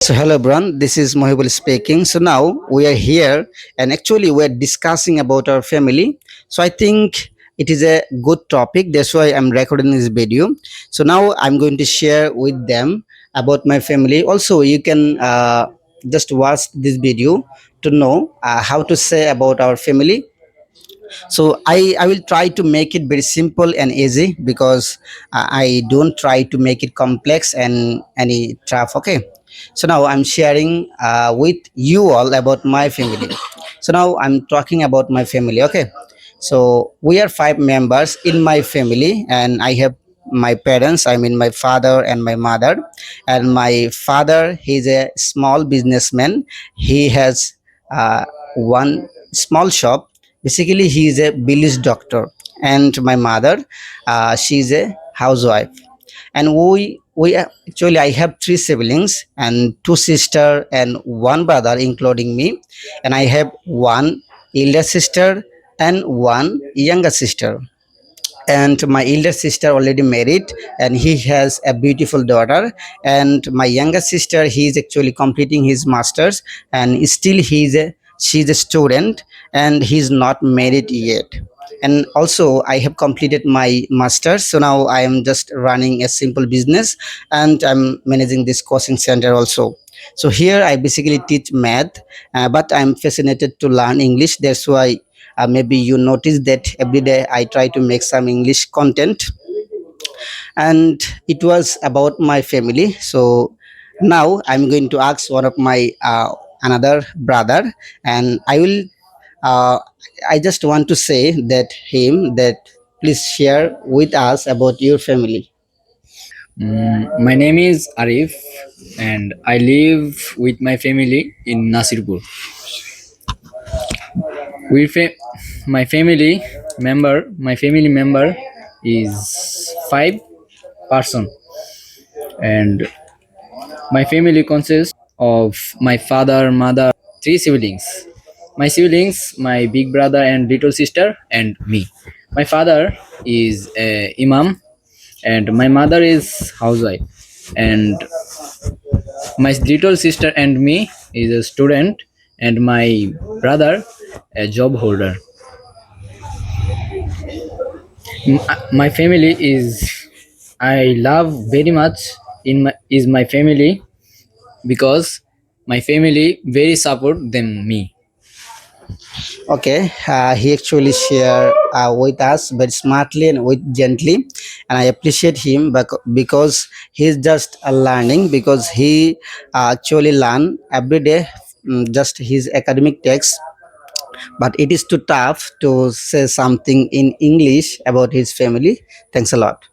So hello everyone, this is Mohibul speaking. So now we are here and actually we're discussing about our family. So I think it is a good topic. That's why I'm recording this video. So now I'm going to share with them about my family. Also, you can just watch this video to know how to say about our family. So I will try to make it very simple and easy because I don't try to make it complex and any tough. Okay, so now I'm sharing with you all about my family. So now I'm talking about my family. Okay, so we are five members in my family, and I have my parents, I mean my father and my mother. And my father, he's a small businessman. He has one small shop. Basically, he is a village doctor. And my mother, she's a housewife. And actually, I have three siblings and two sister and one brother, including me. And I have one elder sister and one younger sister. And my elder sister already married, and he has a beautiful daughter. And my younger sister, he is actually completing his masters, and still she's a student, and he's not married yet. And also I have completed my masters, so now I am just running a simple business, and I'm managing this coaching center also. So here I basically teach math, but I'm fascinated to learn English. That's why maybe you notice that every day I try to make some English content. And it was about my family. So now I'm going to ask one of my another brother, and uh, I just want to say that him that please share with us about your family. My name is Arif, and I live with my family in Nasirpur. We fa- my family member is 5 person, and my family consists of my father, mother, 3 siblings. My siblings, my big brother and little sister, and me. My father is a imam, and my mother is housewife, and my little sister and me is a student, and my brother a job holder. My family is I love very much in my is my family because my family very support than me. Okay, he actually share with us very smartly and with gently, and I appreciate him because he's just learning, because he actually learn every day, just his academic text. But it is too tough to say something in English about his family. Thanks a lot.